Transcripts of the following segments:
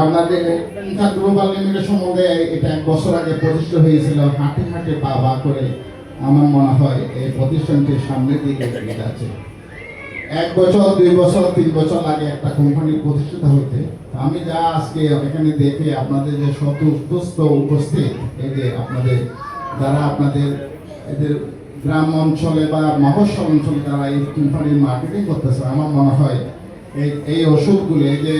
আপনাদের global limited সম্বন্ধে এটা 1 বছর আগে প্রতিষ্ঠা হয়েছিল। হাঁটে হাঁটে পা বা করে আমার মনে হয় এই প্রতিষ্ঠানটির সামনের দিকে এগিয়ে যাচ্ছে। 1 বছর 2 বছর 3 বছর আগে একটা কোম্পানি প্রতিষ্ঠিত হতে আমি যা আজকে এখানে দেখে আপনাদের যে উপস্থিত এই যে আপনাদের যারা আপনাদের এদের গ্রাম অঞ্চলে বা মফস্বল অঞ্চলে যারা এই কোম্পানির মার্কেটিং করতেছে, আমার মনে হয় এই ওষুধগুলো এই যে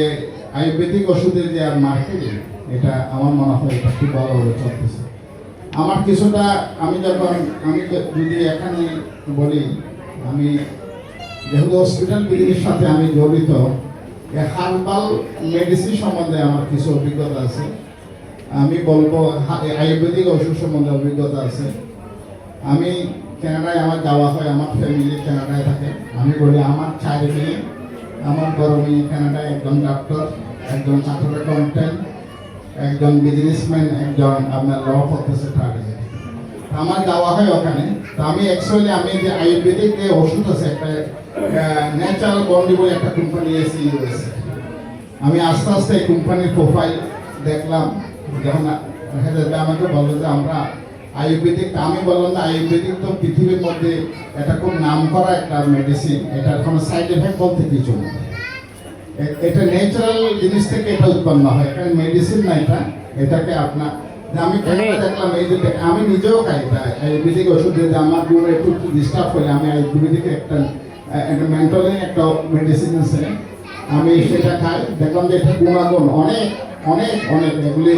আয়ুর্বেদিক ওষুধের যে আর মার্কেটিং, এটা আমার মনে হয় এটা খুব ভালোভাবে চলতেছে। আমার কিছুটা আমি যদি এখানে বলি, আমি যেহেতু হসপিটাল বিজনেসের সাথে আমি জড়িত, হার্বাল মেডিসিন সম্বন্ধে আমার কিছু অভিজ্ঞতা আছে। আমি বলবো আয়ুর্বেদিক ওষুধ সম্বন্ধে অভিজ্ঞতা আছে। আমি কানাডায় আমার যাওয়া হয়, আমার ফ্যামিলি কানাডায় থাকে। আমি বলি আমার 4 মেয়ে, আমার বড় মেয়ে কানাডায় একজন ডাক্তার, একজন চার্টার্ড অ্যাকাউন্ট্যান্ট, একজন বিজনেসম্যান, একজন আপনার ল করতেছে থার্ড ইয়ার। আমার যাওয়া হয় ওখানে। তো আমি অ্যাকচুয়ালি আমি যে আয়ুর্বেদিক যে ওষুধ আছে, একটা ন্যাচারাল বন্ডি বলে একটা কোম্পানি এসে ইউএসএ, আমি আস্তে আস্তে এই কোম্পানির প্রোফাইল দেখলাম। যখন আমাকে বললো যে আমরা আয়ুর্বেদিক, আমি বললাম যে আয়ুর্বেদিক তো পৃথিবীর মধ্যে এটা খুব নাম করা একটা মেডিসিন, এটার কোনো সাইড এফেক্ট বলতে কিছু নেই। এটা ন্যাচারাল জিনিস থেকে এটা উৎপন্ন হয়, এখানে মেডিসিন না। এটাকে আপনার আমি দেখলাম এই যে আমি নিজেও খাই এটা আয়ুর্বেদিক ওষুধ, যে আমার গুণ একটু ডিস্টার্ব হলে আমি আয়ুর্বেদিক একটা মেন্টালি একটা মেডিসিন আছে, আমি সেটা খাই। দেখলাম যে এটা গুণাগুণ অনেক অনেক অনেক, এগুলি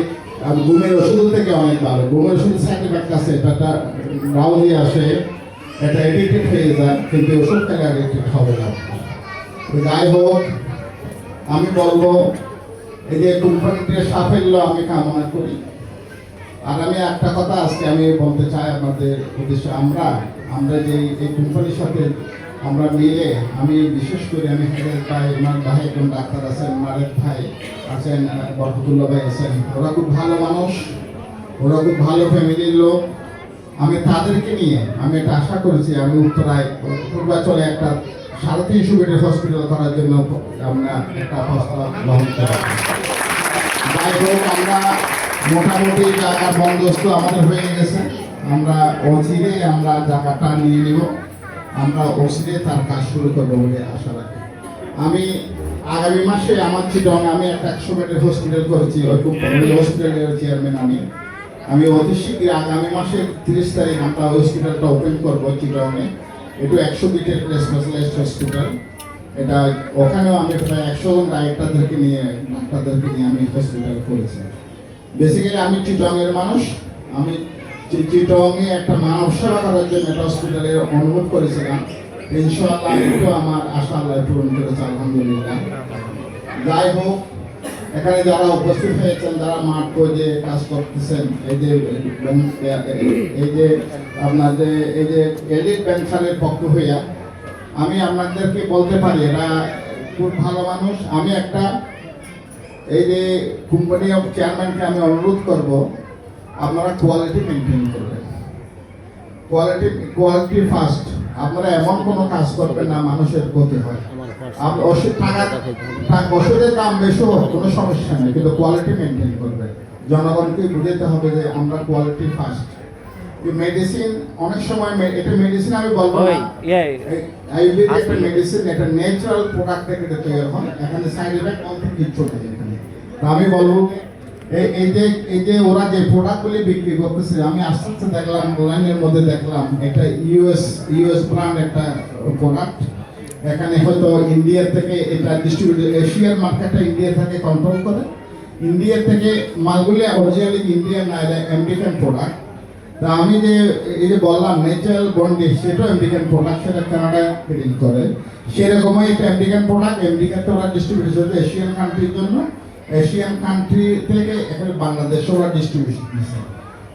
ঘুমের ওষুধ থেকে অনেক ভালো। ঘুমের ওষুধ সাইড এফেক্ট আছে, এটা রাউজি আসে, এটা এডিক্টেড হয়ে যায়, কিন্তু ওষুধ খেলে এডিক্টেড হবে না। যাই হোক, আমি বলবো এই যে কোম্পানিটির সাফল্য আমি কামনা করি। আর আমি একটা কথা আজকে আমি বলতে চাই আপনাদের উদ্দেশ্যে, আমরা যে এই কোম্পানির সাথে আমরা মিলে, আমি বিশেষ করে আমি হেরের ভাই, ওনার ভাই একজন ডাক্তার আছেন, মারের ভাই আছেন, বরকতুল্লাহ ভাই আছেন, ওরা খুব ভালো মানুষ, ওরা খুব ভালো ফ্যামিলির লোক। আমি তাদেরকে নিয়ে আমি একটা আশা করেছি, আমি উত্তরায় পূর্বাচলে একটা 350 বেডের হসপিটাল করার জন্য আমরা একটা প্রস্তাব গ্রহণ করি। যাই হোক, আমরা মোটামুটি জায়গার বন্দোবস্ত আমাদের হয়ে গেছে। আমরা অচিরে আমরা জায়গাটা নিয়ে নিব, আমরা অচিরে তার কাজ শুরু করবো বলে আশা রাখি। আমি আগামী মাসে আমার চিটং আমি একটা 100 বেডের হসপিটাল করেছি, ওই হসপিটালের চেয়ারম্যান আমি অতি শীঘ্রই আগামী মাসের 30 তারিখ আমরা হসপিটালটা ওপেন করবো চিটংয়ে। এটা 100 বেডের স্পেশালাইজড হসপিটাল। এটা ওখানেও আমি প্রায় 100 জন ডাক্তারদেরকে নিয়ে আমি হসপিটাল করেছি। বেসিক্যালি আমি চিটংয়ের মানুষ, আমি চিটংয়ে একটা মানব সেবা করার জন্য একটা হসপিটালের অনুরোধ করেছিলাম। ইনশাআল্লাহ একটু আমার আশা আল্লাহ পূরণ করেছে, আলহামদুলিল্লাহ। যাই হোক, এখানে যারা উপস্থিত হয়েছেন, যারা মাঠ পর্যায়ে কাজ করতেছেন, এই যে আপনাদের এই যে এলিট ব্যাংকারের পক্ষ হইয়া আমি আপনাদেরকে বলতে পারি এরা খুব ভালো মানুষ। আমি একটা এই যে কোম্পানি অফ চেয়ারম্যানকে আমি অনুরোধ করব, আপনারা কোয়ালিটি মেনটেন করবেন, কোয়ালিটি ফার্স্ট। আপনারা এমন কোনো কাজ করবেন না মানুষের ক্ষতি হয়। ওষুধের দাম বেশি হোক কোনো সমস্যা নেই, কিন্তু কোয়ালিটি মেনটেন করবেন। জনগণকে বুঝাতে হবে যে আমরা কোয়ালিটি ফার্স্ট। মেডিসিন অনেক সময় এটা মেডিসিন আমি বলবো না, আয়ুর্বেদিক একটা মেডিসিন, এটা ন্যাচারাল প্রোডাক্ট থেকে এটা তৈরি হয়, এখানে সাইড এফেক্ট অনেক কিছু নেই এখানে। তো আমি বলবো এই যে ওরা যে প্রোডাক্টগুলি বিক্রি করতেছে, আমি আস্তে আস্তে দেখলাম অনলাইনের মধ্যে দেখলাম এটা ইউএস ব্র্যান্ড একটা প্রোডাক্ট। এখানে হয়তো ইন্ডিয়া থেকে এটা ডিস্ট্রিবিউটর, এশিয়ার মার্কেটটা ইন্ডিয়া থেকে কন্ট্রোল করে। ইন্ডিয়া থেকে মালগুলি অরিজিনালি ইন্ডিয়ান না, এটা আমেরিকান প্রোডাক্ট। তা আমি যে এই যে বললাম ন্যাচারাল বন্ডি, সেটাও আমেরিকান প্রোডাক্ট, সেটা কানাডায় ডিল করে। সেরকমই একটা আমেরিকান প্রোডাক্ট, আমেরিকাতে ওরা ডিস্ট্রিবিউট হচ্ছে এশিয়ান কান্ট্রির জন্য। এশিয়ান কান্ট্রি থেকে এখানে বাংলাদেশে ওরা ডিস্ট্রিবিউশন দিচ্ছে।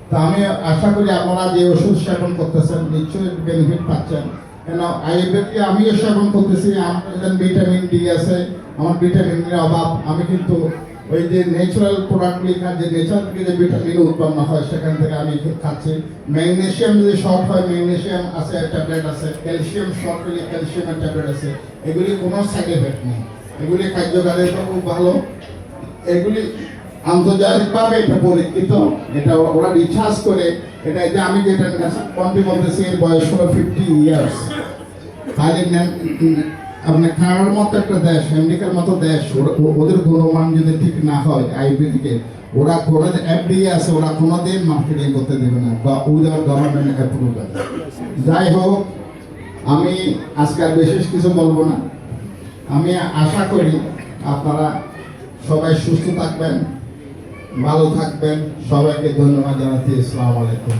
তা আমি আশা করি আপনারা যে ওষুধ সেবন করতেছেন নিশ্চয়ই বেনিফিট পাচ্ছেন। কেন আয়ুর্বেদিক আমিও সেবন করতেছি, আমার ভিটামিন ডি আছে, আমার ভিটামিন ডির অভাব। আমি কিন্তু ওই যে ন্যাচারাল প্রোডাক্টগুলি যে নেচার থেকে যে ভিটামিন উৎপন্ন হয় সেখান থেকে আমি খাচ্ছি। ম্যাগনেশিয়াম যদি শর্ট হয়, ম্যাগনেশিয়াম আছে ট্যাবলেট আছে, ক্যালসিয়াম শর্ট হলে ক্যালসিয়ামের ট্যাবলেট আছে। এগুলি কোনো সাইড এফেক্ট নেই, এগুলি কার্যকারিতা খুব ভালো। এগুলি আন্তর্জাতিকভাবে এটা পরীক্ষিত, এটা ওরা রিসার্চ করে, এটা যে আমি যেটা কন্ট্রি বলতেছি এর বয়স হলো 50 ইয়ার্স। থাইল্যান্ড আপনার কানাডার মতো একটা দেশ, আমেরিকার মতো দেশ, ওদের গুণমান যদি ঠিক না হয় আইবিকে, ওরা কোনো এফডিএ আছে, ওরা কোনোদিন মার্কেটিং করতে দেবে না বা উইদাউট গভর্নমেন্ট অ্যাপ্রুভাল। যাই হোক, আমি আজকে আর বিশেষ কিছু বলবো না। আমি আশা করি আপনারা সবাই সুস্থ থাকবেন, ভালো থাকবেন। সবাইকে ধন্যবাদ জানাচ্ছি। আসসালামু আলাইকুম।